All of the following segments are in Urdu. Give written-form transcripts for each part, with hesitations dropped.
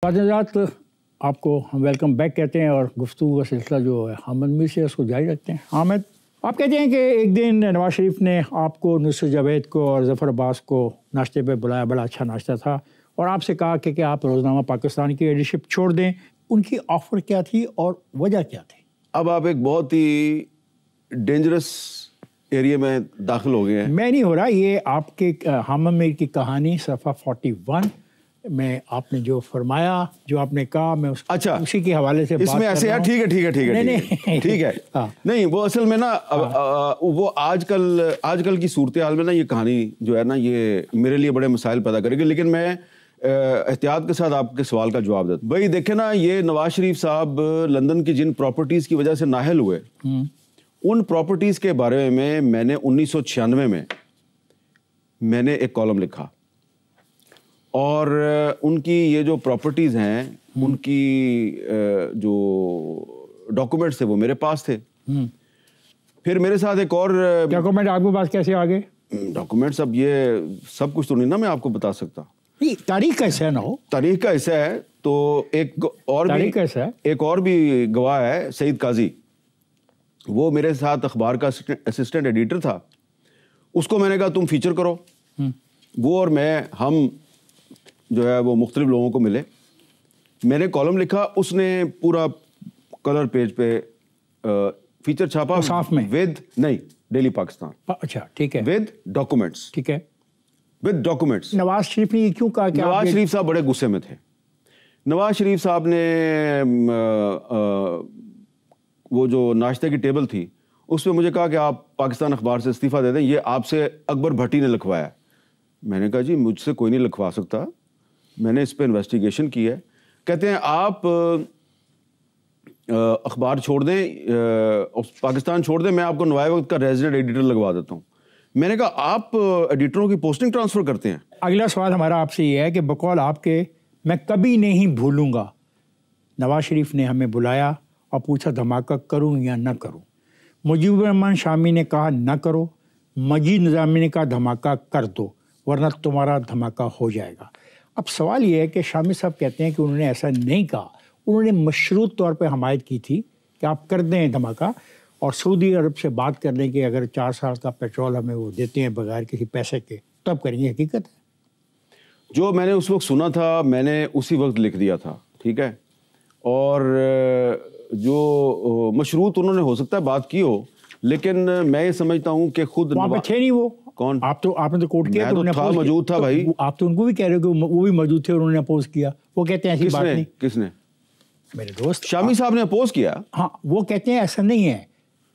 حضرات آپ کو ہم ویلکم بیک کہتے ہیں اور گفتگو کا سلسلہ جو ہے حامد میر سے اس کو جاری رکھتے ہیں۔ حامد، آپ کہتے ہیں کہ ایک دن نواز شریف نے آپ کو، نصرت جاوید کو اور ظفر عباس کو ناشتے پہ بلایا، بڑا اچھا ناشتہ تھا، اور آپ سے کہا کہ آپ روزنامہ پاکستان کی ایڈیٹرشپ چھوڑ دیں۔ ان کی آفر کیا تھی اور وجہ کیا تھی؟ اب آپ ایک بہت ہی ڈینجرس ایریا میں داخل ہو گئے ہیں۔ میں نہیں ہو رہا، یہ آپ کے حامد میر کی کہانی صفحہ 41 میں آپ نے جو فرمایا، جو آپ نے کہا، میں اسی کے حوالے سے اس میں ایسے ہے۔ ٹھیک ہے نہیں، وہ اصل میں نا وہ آج کل کی صورتحال میں نا یہ کہانی جو ہے نا یہ میرے لیے بڑے مسائل پیدا کرے گی، لیکن میں احتیاط کے ساتھ آپ کے سوال کا جواب دیتا ہوں۔ بھائی دیکھیں نا، یہ نواز شریف صاحب لندن کی جن پراپرٹیز کی وجہ سے نااہل ہوئے، ان پراپرٹیز کے بارے میں نے 1996 میں میں نے ایک کالم لکھا، اور ان کی یہ جو پراپرٹیز ہیں ان کی جو ڈاکومنٹس تھے وہ میرے پاس تھے۔ پھر میرے ساتھ ایک اور ڈاکومنٹ آپ کے پاس کیسے آ گئے؟ ڈاکومنٹس، اب یہ سب کچھ تو نہیں نا میں آپ کو بتا سکتا۔ تاریخ کا حصہ نہ ہو، تاریخ کا حصہ ہے تو ایک اور بھی گواہ ہے، سعید قاضی، وہ میرے ساتھ اخبار کا اسسٹنٹ ایڈیٹر تھا۔ اس کو میں نے کہا تم فیچر کرو۔ وہ اور ہم جو ہے وہ مختلف لوگوں کو ملے، میں نے کالم لکھا، اس نے پورا کلر پیج پہ فیچر چھاپا، صاف میں نہیں، ڈیلی پاکستان۔ اچھا ٹھیک ہے، ود ڈاکومنٹس۔ ٹھیک ہے، ود ڈاکومنٹس۔ نواز شریف نے یہ کیوں کہا کہ نواز شریف صاحب بڑے غصے میں تھے۔ نواز شریف صاحب نے وہ جو ناشتے کی ٹیبل تھی اس پہ مجھے کہا کہ آپ پاکستان اخبار سے استعفیٰ دے دیں، یہ آپ سے اکبر بھٹی نے لکھوایا۔ میں نے کہا جی مجھ سے کوئی نہیں لکھوا سکتا، میں نے اس پہ انویسٹیگیشن کی ہے۔ کہتے ہیں آپ اخبار چھوڑ دیں، پاکستان چھوڑ دیں، میں آپ کو نوائے وقت کا ریزیڈنٹ ایڈیٹر لگوا دیتا ہوں۔ میں نے کہا آپ ایڈیٹروں کی پوسٹنگ ٹرانسفر کرتے ہیں؟ اگلا سوال ہمارا آپ سے یہ ہے کہ بقول آپ کے، میں کبھی نہیں بھولوں گا، نواز شریف نے ہمیں بلایا اور پوچھا دھماکہ کروں یا نہ کروں۔ مجیب الرحمان شامی نے کہا نہ کرو، مجید نظامی نے کہا دھماکہ کر دو ورنہ تمہارا دھماکہ ہو جائے گا۔ اب سوال یہ ہے کہ شامی صاحب کہتے ہیں کہ انہوں نے ایسا نہیں کہا، انہوں نے مشروط طور پہ حمایت کی تھی کہ آپ کر دیں دھماکہ، اور سعودی عرب سے بات کر لیں کہ اگر 4 سال کا پیٹرول ہمیں وہ دیتے ہیں بغیر کسی پیسے کے تب کریں گے۔ حقیقت ہے جو میں نے اس وقت سنا تھا میں نے اسی وقت لکھ دیا تھا، ٹھیک ہے، اور جو مشروط انہوں نے ہو سکتا ہے بات کی ہو، لیکن میں یہ سمجھتا ہوں کہ خود وہاں پہ تھے نہیں وہ۔ کون؟ آپ نے تو کوٹ کیا، موجود تھا بھائی۔ آپ تو ان کو بھی کہہ رہے ہو کہ وہ بھی موجود تھے اور انہوں نے اپوز کیا۔ وہ کہتے ہیں ایسی بات نہیں۔ کس نے؟ میرے دوست شامی صاحب نے اپوز کیا۔ ہاں، وہ کہتے ہیں ایسا نہیں ہے،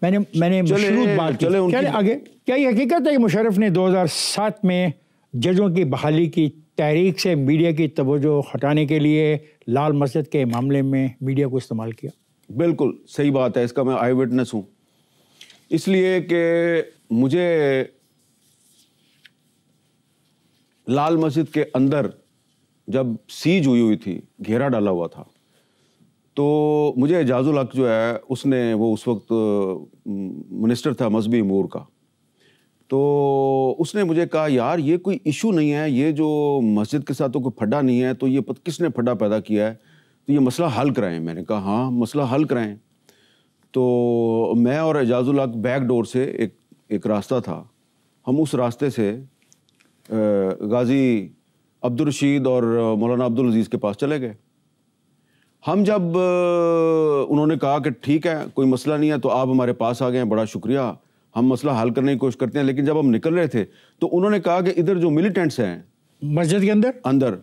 میں نے مشروط بات کی۔ آگے کیا یہ حقیقت ہے کہ مشرف نے 2007 میں ججوں کی بحالی کی تحریک سے میڈیا کی توجہ ہٹانے کے لیے لال مسجد کے معاملے میں میڈیا کو استعمال کیا؟ بالکل صحیح بات ہے، اس کا میں آئی وٹنس ہوں، اس لیے کہ مجھے لال مسجد کے اندر جب سیج ہوئی تھی، گھیرا ڈالا ہوا تھا، تو مجھے اعجاز الحق جو ہے اس نے، وہ اس وقت منسٹر تھا مذہبی امور کا، تو اس نے مجھے کہا یار یہ کوئی ایشو نہیں ہے، یہ جو مسجد کے ساتھ تو کوئی پھڈا نہیں ہے، تو یہ کس نے پھڈا پیدا کیا ہے، تو یہ مسئلہ حل کرائیں۔ میں نے کہا ہاں مسئلہ حل کرائیں۔ تو میں اور اعجاز الحق بیک ڈور سے ایک راستہ تھا، ہم اس راستے سے غازی عبدالرشید اور مولانا عبدالعزیز کے پاس چلے گئے۔ ہم جب انہوں نے کہا کہ ٹھیک ہے کوئی مسئلہ نہیں ہے تو آپ ہمارے پاس آ گئے ہیں، بڑا شکریہ، ہم مسئلہ حل کرنے کی کوشش کرتے ہیں، لیکن جب ہم نکل رہے تھے تو انہوں نے کہا کہ ادھر جو ملیٹنٹس ہیں مسجد کے اندر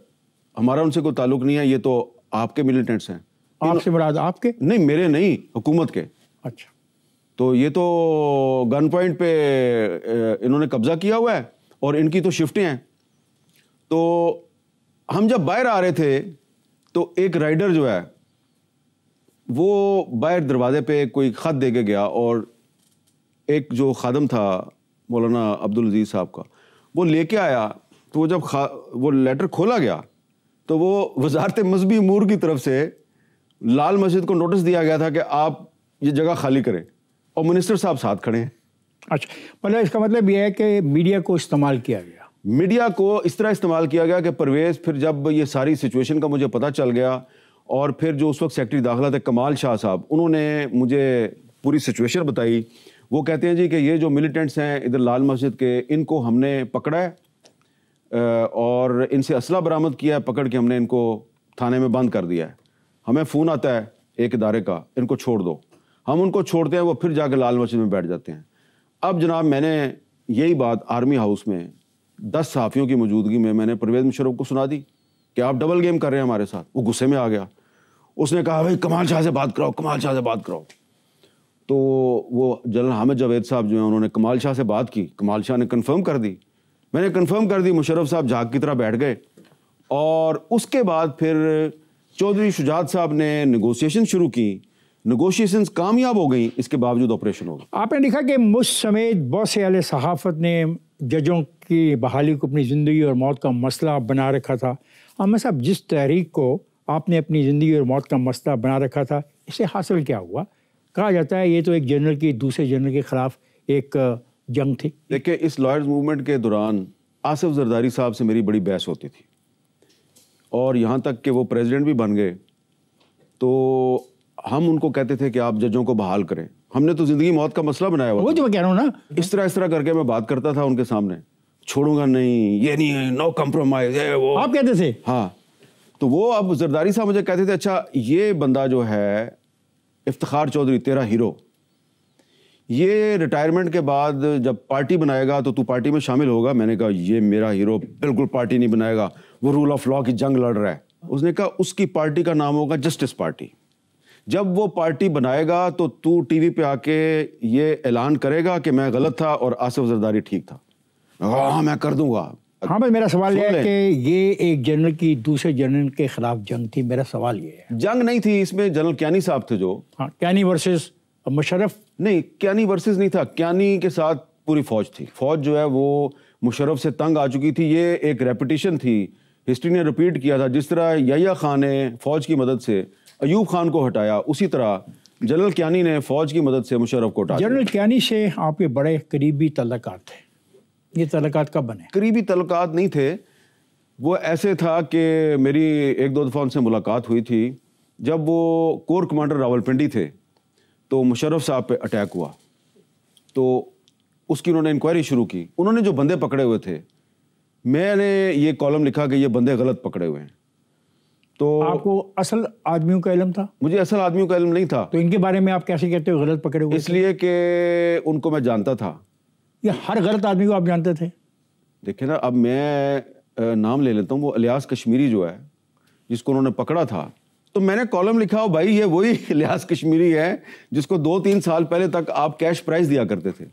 ہمارا ان سے کوئی تعلق نہیں ہے، یہ تو آپ کے ملیٹنٹس ہیں۔ آپ سے مراد آپ کے؟ نہیں، میرے نہیں، حکومت کے۔ اچھا، تو یہ تو گن پوائنٹ پہ انہوں نے قبضہ کیا ہوا ہے اور ان کی تو شفٹیں ہیں۔ تو ہم جب باہر آ رہے تھے تو ایک رائڈر جو ہے وہ باہر دروازے پہ کوئی خط دے کے گیا، اور ایک جو خادم تھا مولانا عبدالعزیز صاحب کا، وہ لے کے آیا، تو وہ جب وہ لیٹر کھولا گیا تو وہ وزارت مذہبی امور کی طرف سے لال مسجد کو نوٹس دیا گیا تھا کہ آپ یہ جگہ خالی کریں، اور منسٹر صاحب ساتھ کھڑے ہیں۔ اچھا، مطلب اس کا مطلب یہ ہے کہ میڈیا کو استعمال کیا گیا۔ میڈیا کو اس طرح استعمال کیا گیا کہ پرویز پھر جب یہ ساری سچویشن کا مجھے پتہ چل گیا اور پھر جو اس وقت سیکرٹری داخلہ تھے کمال شاہ صاحب, انہوں نے مجھے پوری سچویشن بتائی. وہ کہتے ہیں جی کہ یہ جو ملیٹنٹس ہیں ادھر لال مسجد کے, ان کو ہم نے پکڑا ہے اور ان سے اسلحہ برآمد کیا ہے, پکڑ کے ہم نے ان کو تھانے میں بند کر دیا ہے. ہمیں فون آتا ہے ایک ادارے کا, ان کو چھوڑ دو. ہم ان کو چھوڑتے ہیں, وہ پھر جا کے لال مسجد میں بیٹھ جاتے ہیں. اب جناب میں نے یہی بات آرمی ہاؤس میں 10 صحافیوں کی موجودگی میں نے پرویز مشرف کو سنا دی کہ آپ ڈبل گیم کر رہے ہیں ہمارے ساتھ. وہ غصے میں آ گیا, اس نے کہا بھائی کمال شاہ سے بات کراؤ, کمال شاہ سے بات کراؤ. تو وہ جنرل حامد جاوید صاحب جو ہیں انہوں نے کمال شاہ سے بات کی, کمال شاہ نے کنفرم کر دی, میں نے کنفرم کر دی. مشرف صاحب جھاگ کی طرح بیٹھ گئے اور اس کے بعد پھر چودھری شجاعت صاحب نے نیگوسیشن شروع کی. نیگوشیشنز کامیاب ہو گئیں, اس کے باوجود آپریشن ہو گیا. آپ نے دیکھا کہ مجھ سمیت بہت سے اہل صحافت نے ججوں کی بحالی کو اپنی زندگی اور موت کا مسئلہ بنا رکھا تھا. احمد صاحب, جس تحریک کو آپ نے اپنی زندگی اور موت کا مسئلہ بنا رکھا تھا, اسے حاصل کیا ہوا؟ کہا جاتا ہے یہ تو ایک جنرل کی دوسرے جنرل کے خلاف ایک جنگ تھی. دیکھیں, اس لائرز موومنٹ کے دوران آصف زرداری صاحب سے میری بڑی بحث ہوتی تھی اور یہاں تک کہ وہ پریزیڈنٹ بھی بن گئے تو ہم ان کو کہتے تھے کہ آپ ججوں کو بحال کریں. ہم نے تو زندگی موت کا مسئلہ بنایا ہوا. وہ جو میں کہہ رہا ہوں نا, اس طرح کر کے میں بات کرتا تھا ان کے سامنے, چھوڑوں گا نہیں, یہ نہیں ہے, نو کمپرومائز ہے وہ, آپ کہتے تھے. ہاں. تو وہ اب زرداری صاحب مجھے کہتے تھے اچھا یہ بندہ جو ہے افتخار چودھری تیرا ہیرو, یہ ریٹائرمنٹ کے بعد جب پارٹی بنائے گا تو پارٹی میں شامل ہوگا. میں نے کہا یہ میرا ہیرو بالکل پارٹی نہیں بنائے گا, وہ رول آف لا کی جنگ لڑ رہا ہے. اس نے کہا اس کی پارٹی کا نام ہوگا جسٹس پارٹی. جب وہ پارٹی بنائے گا تو ٹی وی پہ آ کے یہ اعلان کرے گا کہ میں غلط تھا اور آصف زرداری ٹھیک تھا. ہاں میں کر دوں گا. ہاں بھائی, میرا سوال یہ ہے کہ یہ ایک جنرل کی دوسرے جنرل کے خلاف جنگ تھی. میرا سوال یہ ہے, جنگ نہیں تھی, اس میں جنرل کیانی صاحب تھے جو, ہاں, کیانی ورسز مشرف. نہیں, کیانی ورسز نہیں تھا, کیانی کے ساتھ پوری فوج تھی. فوج جو ہے وہ مشرف سے تنگ آ چکی تھی. یہ ایک ریپیٹیشن تھی, ہسٹری نے رپیٹ کیا تھا. جس طرح یحییٰ خان نے فوج کی مدد سے ایوب خان کو ہٹایا, اسی طرح جنرل کیانی نے فوج کی مدد سے مشرف کو ہٹایا. جنرل کیانی سے آپ کے بڑے قریبی تعلقات تھے. یہ تعلقات کب بنے؟ قریبی تعلقات نہیں تھے, وہ ایسے تھا کہ میری 1-2 دفعہ ان سے ملاقات ہوئی تھی جب وہ کور کمانڈر راولپنڈی تھے. تو مشرف صاحب پہ اٹیک ہوا تو اس کی انہوں نے انکوائری شروع کی. انہوں نے جو بندے پکڑے ہوئے تھے, میں نے یہ کالم لکھا کہ یہ بندے غلط پکڑے ہوئے ہیں. تو آپ کو اصل آدمیوں کا علم تھا؟ مجھے اصل آدمیوں کا علم نہیں تھا. تو ان کے بارے میں آپ کیسے کہتے ہو غلط پکڑے ہوئے؟ اس لیے کہ ان کو میں جانتا تھا. یہ ہر غلط آدمی کو آپ جانتے تھے؟ دیکھیں نا, اب میں نام لے لیتا ہوں, وہ الیاس کشمیری جو ہے جس کو انہوں نے پکڑا تھا, تو میں نے کالم لکھا بھائی یہ وہی الیاس کشمیری ہے جس کو 2-3 سال پہلے تک آپ کیش پرائز دیا کرتے تھے.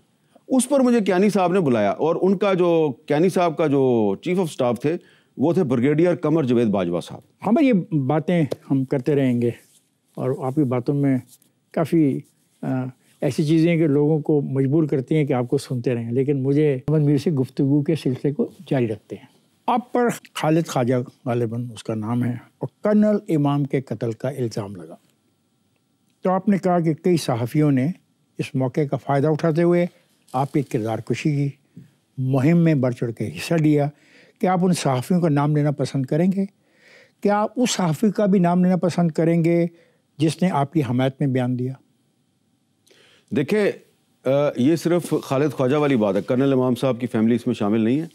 اس پر مجھے کیانی صاحب نے بلایا اور ان کا جو کیانی صاحب کا جو چیف آف سٹاف تھے وہ تھے بریگیڈیئر قمر جاوید باجوہ صاحب. ہاں بھائی, یہ باتیں ہم کرتے رہیں گے اور آپ کی باتوں میں کافی ایسی چیزیں ہیں کہ لوگوں کو مجبور کرتی ہیں کہ آپ کو سنتے رہیں, لیکن مجھے احمد میر سے گفتگو کے سلسلے کو جاری رکھتے ہیں. آپ پر خالد خواجہ غالباً اس کا نام ہے, اور کرنل امام کے قتل کا الزام لگا. تو آپ نے کہا کہ کئی صحافیوں نے اس موقع کا فائدہ اٹھاتے ہوئے آپ کی کردار کشی کی, مہم میں بڑھ چڑھ کے حصہ لیا. کیا آپ ان صحافیوں کا نام لینا پسند کریں گے؟ کیا آپ اس صحافی کا بھی نام لینا پسند کریں گے جس نے آپ کی حمایت میں بیان دیا؟ دیکھیں, یہ صرف خالد خواجہ والی بات ہے. کرنل امام صاحب کی فیملی اس میں شامل نہیں ہے,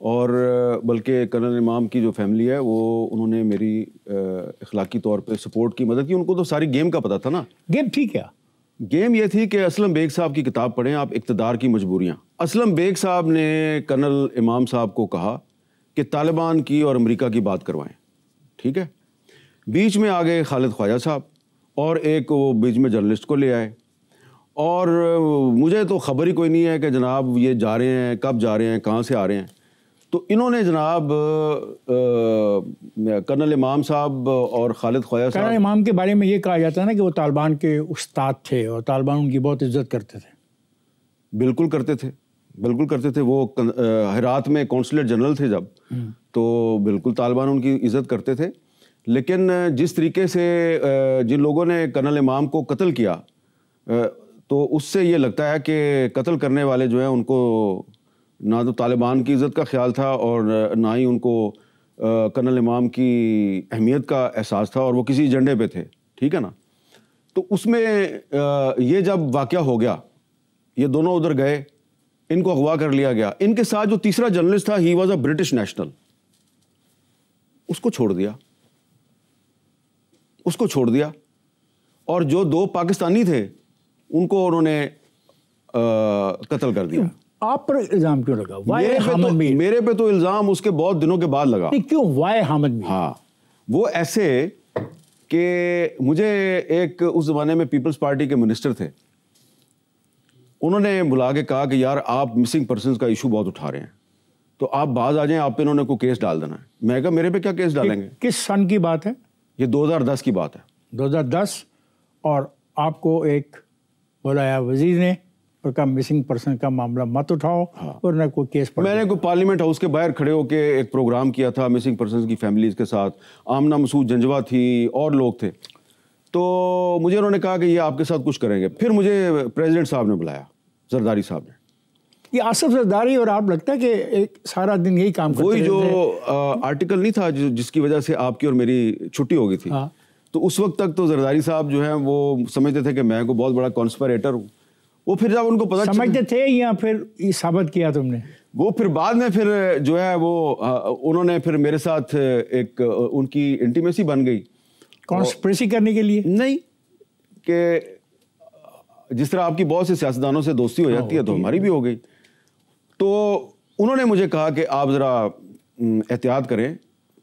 اور بلکہ کرنل امام کی جو فیملی ہے وہ انہوں نے میری اخلاقی طور پہ سپورٹ کی, مدد کی. ان کو تو ساری گیم کا پتہ تھا نا. گیم تھی کیا؟ گیم یہ تھی کہ اسلم بیگ صاحب کی کتاب پڑھیں آپ, اقتدار کی مجبوریاں. اسلم بیگ صاحب نے کرنل امام صاحب کو کہا کہ طالبان کی اور امریکہ کی بات کروائیں, ٹھیک ہے. بیچ میں آ گئے خالد خواجہ صاحب اور ایک وہ بیچ میں جرنلسٹ کو لے آئے, اور مجھے تو خبر ہی کوئی نہیں ہے کہ جناب یہ جا رہے ہیں, کب جا رہے ہیں, کہاں سے آ رہے ہیں. تو انہوں نے جناب کرنل امام صاحب اور خالد خواجہ صاحب, کرنل امام کے بارے میں یہ کہا جاتا ہے نا کہ وہ طالبان کے استاد تھے اور طالبان ان کی بہت عزت کرتے تھے. بالکل کرتے تھے, بالکل کرتے تھے. وہ ہرات میں کونسلیٹ جنرل تھے جب, تو بالکل طالبان ان کی عزت کرتے تھے. لیکن جس طریقے سے جن لوگوں نے کرنل امام کو قتل کیا, تو اس سے یہ لگتا ہے کہ قتل کرنے والے جو ہیں ان کو نہ تو طالبان کی عزت کا خیال تھا اور نہ ہی ان کو کرنل امام کی اہمیت کا احساس تھا, اور وہ کسی ایجنڈے پہ تھے, ٹھیک ہے نا. تو اس میں یہ جب واقعہ ہو گیا, یہ دونوں ادھر گئے, ان کو اغوا کر لیا گیا. ان کے ساتھ جو تیسرا جرنلسٹ تھا, he was a British national, اس کو چھوڑ دیا, اور جو 2 پاکستانی تھے ان کو انہوں نے قتل کر دیا. آپ پر الزام کیوں لگا؟ میرے پہ تو الزام اس کے بہت دنوں کے بعد لگا. کیوں وائے حامد میر؟ ہاں, وہ ایسے کہ مجھے ایک اس زمانے میں پیپلز پارٹی کے منسٹر تھے, انہوں نے بلا کے کہا کہ یار آپ مسنگ پرسنز کا ایشو بہت اٹھا رہے ہیں, تو آپ باز آ جائیں, آپ پہ انہوں نے کوئی کیس ڈال دینا ہے. میں کہا میرے پہ کیا کیس ڈالیں گے؟ کس سن کی بات ہے؟ یہ 2010 کی بات ہے. 2010. اور آپ کو ایک بلایا وزیر نے اور کہا مسنگ پرسن کا معاملہ مت اٹھاؤ, اور نہ کوئی کیس میں نے کوئی پارلیمنٹ ہاؤس کے باہر کھڑے ہو کے ایک پروگرام کیا تھا مسنگ پرسنز کی فیملیز کے ساتھ. آمنہ مسعود جنجوا تھی اور لوگ تھے, تو مجھے انہوں نے کہا کہ یہ آپ کے ساتھ کچھ کریں گے. پھر مجھے پریزیڈنٹ صاحب نے بلایا, زرداری صاحب نے. یہ آصف زرداری اور آپ لگتا ہے کہ ایک سارا دن یہی کام کرتے وہی جو آرٹیکل نہیں تھا جس کی وجہ سے آپ کی اور میری چھٹی ہو گئی تھی, تو اس وقت تک تو زرداری صاحب جو ہیں وہ سمجھتے تھے کہ میں کوئی بہت بڑا کانسپریٹر ہوں. وہ پھر جب ان کو پتا سمجھتے تھے یا پھر یہ ثابت کیا تم نے؟ وہ پھر بعد میں پھر جو ہے وہ انہوں نے پھر میرے ساتھ ایک ان کی انٹیمیسی بن گئی. کانسپریسی کرنے کے لیے نہیں, کہ جس طرح آپ کی بہت سے سیاستدانوں سے دوستی ہو جاتی ہے تو ہماری بھی ہو گئی. تو انہوں نے مجھے کہا کہ آپ ذرا احتیاط کریں,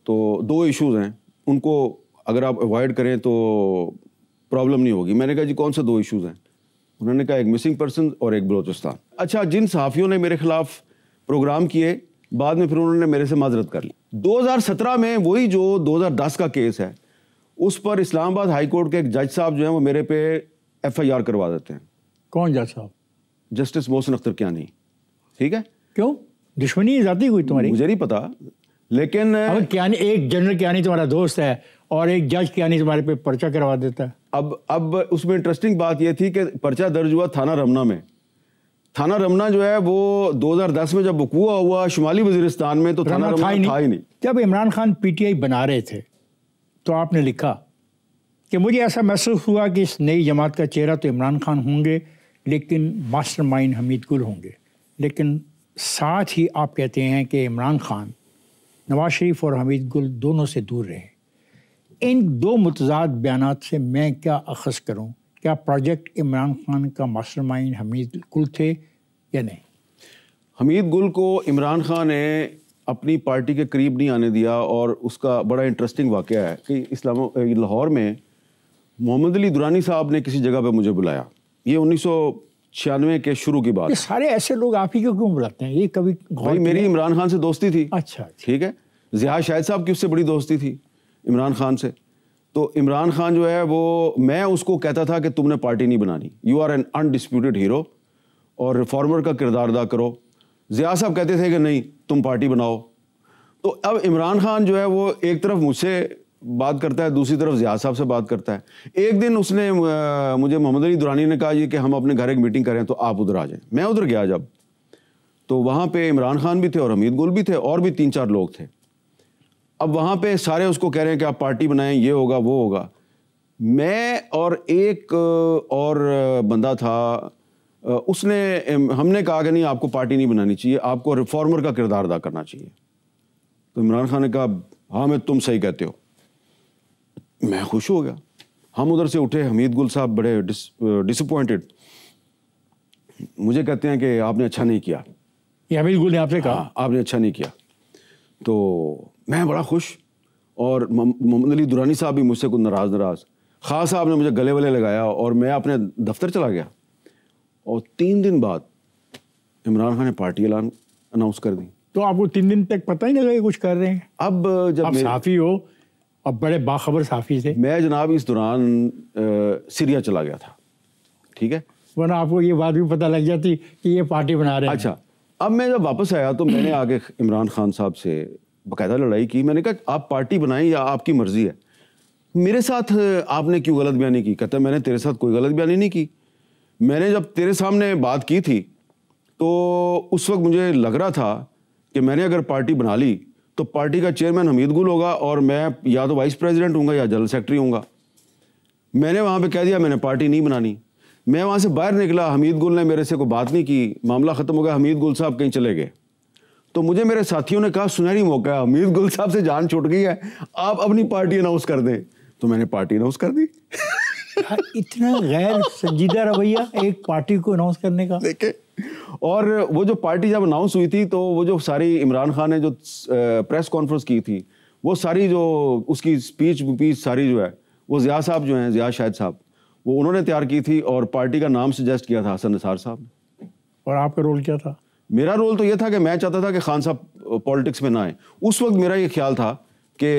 تو 2 ایشوز ہیں, ان کو اگر آپ اوائڈ کریں تو پرابلم نہیں ہوگی. میں نے کہا جی کون سے 2 ایشوز ہیں؟ انہوں نے کہا ایک مسنگ پرسن اور ایک بلوچستان. اچھا, جن صحافیوں نے میرے خلاف پروگرام کیے, بعد میں پھر انہوں نے میرے سے معذرت کر لی. 2017 میں وہی جو 2010 کا کیس ہے, اس پر اسلام آباد ہائی کورٹ کے ایک جج صاحب جو ہیں وہ میرے پہ FIR کروا دیتے ہیں. کون جج صاحب؟ جسٹس محسن اختر کیانی. ٹھیک ہے, کیوں دشمنی ذاتی کوئی تمہاری؟ مجھے نہیں پتا, لیکن کیانی ایک جنرل کیانی تمہارا دوست ہے اور ایک جج کیانی تمہارے پہ پرچہ کروا دیتا ہے. اب اس میں انٹرسٹنگ بات یہ تھی کہ پرچہ درج ہوا تھانہ رمنا میں. تھانہ رمنا جو ہے وہ 2010 میں جب وقوع ہوا شمالی وزیرستان میں, تو تھانہ رمنا تھا ہی نہیں. جب عمران خان PTI بنا رہے تھے تو آپ نے لکھا کہ مجھے ایسا محسوس ہوا کہ اس نئی جماعت کا چہرہ تو عمران خان ہوں گے لیکن ماسٹر مائنڈ حمید گل ہوں گے. لیکن ساتھ ہی آپ کہتے ہیں کہ عمران خان, نواز شریف اور حمید گل دونوں سے دور رہے. ان 2 متضاد بیانات سے میں کیا اخذ کروں؟ کیا پروجیکٹ عمران خان کا ماسٹر مائنڈ حمید گل تھے یا نہیں؟ حمید گل کو عمران خان نے اپنی پارٹی کے قریب نہیں آنے دیا, اور اس کا بڑا انٹرسٹنگ واقعہ ہے کہ لاہور میں محمد علی درانی صاحب نے کسی جگہ پہ مجھے بلایا. یہ 1996 کے شروع کی بات. یہ سارے ایسے لوگ آپ ہی کو کیوں بلاتے ہیں؟ یہ کبھی بھائی میری عمران خان سے دوستی تھی. اچھا, ٹھیک ہے. ضیاء شاہد صاحب کی اس سے بڑی دوستی تھی عمران خان سے. تو عمران خان جو ہے وہ, میں اس کو کہتا تھا کہ تم نے پارٹی نہیں بنانی, you are an undisputed hero, اور ریفارمر کا کردار ادا کرو. ضیاء صاحب کہتے تھے کہ نہیں تم پارٹی بناؤ. تو اب عمران خان جو ہے وہ ایک طرف مجھ سے بات کرتا ہے, دوسری طرف ضیاء صاحب سے بات کرتا ہے. ایک دن اس نے مجھے محمد علی درانی نے کہا یہ کہ ہم اپنے گھر ایک میٹنگ کریں تو آپ ادھر آ جائیں. میں ادھر گیا جب, تو وہاں پہ عمران خان بھی تھے اور حمید گل بھی تھے اور بھی 3-4 لوگ تھے. اب وہاں پہ سارے اس کو کہہ رہے ہیں کہ آپ پارٹی بنائیں, یہ ہوگا وہ ہوگا. میں اور ایک اور بندہ تھا, اس نے, ہم نے کہا کہ نہیں آپ کو پارٹی نہیں بنانی چاہیے, آپ کو ریفارمر کا کردار ادا کرنا چاہیے. تو عمران خان نے کہا ہاں میں تم صحیح کہتے ہو. میں خوش ہو گیا. ہم ادھر سے اٹھے, حمید گل صاحب بڑے ڈسپوائنٹڈ, مجھے کہتے ہیں کہ آپ نے اچھا نہیں کیا. یہ حمید گل نے آپ سے کہا آپ نے اچھا نہیں کیا. تو میں بڑا خوش, اور محمد علی درانی صاحب بھی مجھ سے کچھ ناراض. خان صاحب نے مجھے گلے ولے لگایا اور میں اپنے دفتر چلا گیا. اور 3 دن بعد عمران خان نے پارٹی اناؤنس کر دی. تو آپ کو 3 دن تک پتہ ہی نہیں لگا کہ کچھ کر رہے ہیں؟ اب جب آپ صحافی ہو, اب بڑے باخبر صحافی تھے. میں جناب اس دوران سیریا چلا گیا تھا. ٹھیک ہے, ورنہ آپ کو یہ بات بھی پتہ لگ جاتی کہ یہ پارٹی بنا رہے ہیں. اچھا, اب میں جب واپس آیا تو میں نے آگے عمران خان صاحب سے باقاعدہ لڑائی کی. میں نے کہا آپ پارٹی بنائیں یا آپ کی مرضی ہے, میرے ساتھ آپ نے کیوں غلط بیانی کی؟ کہتا ہے میں نے تیرے ساتھ کوئی غلط بیانی نہیں کی. میں نے جب تیرے سامنے بات کی تھی تو اس وقت مجھے لگ رہا تھا کہ میں نے اگر پارٹی بنا لی تو پارٹی کا چیئرمین حمید گل ہوگا اور میں یا تو وائس پریزیڈنٹ ہوں گا یا جنرل سیکرٹری ہوں گا. میں نے وہاں پہ کہہ دیا میں نے پارٹی نہیں بنانی. میں وہاں سے باہر نکلا, حمید گل نے میرے سے کوئی بات نہیں کی, معاملہ ختم ہو گیا, حمید گل صاحب کہیں چلے گئے. تو مجھے میرے ساتھیوں نے کہا سنہری موقع ہے, حمید گل صاحب سے جان چھوٹ گئی ہے, آپ اپنی پارٹی اناؤنس کر دیں. تو میں نے پارٹی اناؤنس کر دی. اتنا غیر سنجیدہ رویہ ایک پارٹی کو اناؤنس کرنے کا. دیکھیں, اور وہ جو پارٹی جب اناؤنس ہوئی تھی تو وہ جو ساری عمران خان نے جو پریس کانفرنس کی تھی وہ ساری جو اس کی اسپیچ ساری جو ہے وہ ضیاء صاحب جو ہیں, ضیاء شاہد صاحب, وہ انہوں نے تیار کی تھی اور پارٹی کا نام سجیسٹ کیا تھا حسن نثار صاحب نے. اور آپ کا رول کیا تھا؟ میرا رول تو یہ تھا کہ میں چاہتا تھا کہ خان صاحب پالیٹکس میں نہ آئیں. اس وقت میرا یہ خیال تھا کہ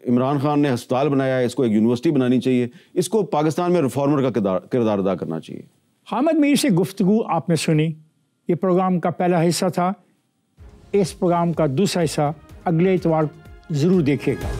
عمران خان نے ہسپتال بنایا ہے, اس کو ایک یونیورسٹی بنانی چاہیے, اس کو پاکستان میں ریفارمر کا کردار ادا کرنا چاہیے. حامد میر سے گفتگو آپ نے سنی. یہ پروگرام کا پہلا حصہ تھا. اس پروگرام کا دوسرا حصہ اگلے اتوار ضرور دیکھیے گا.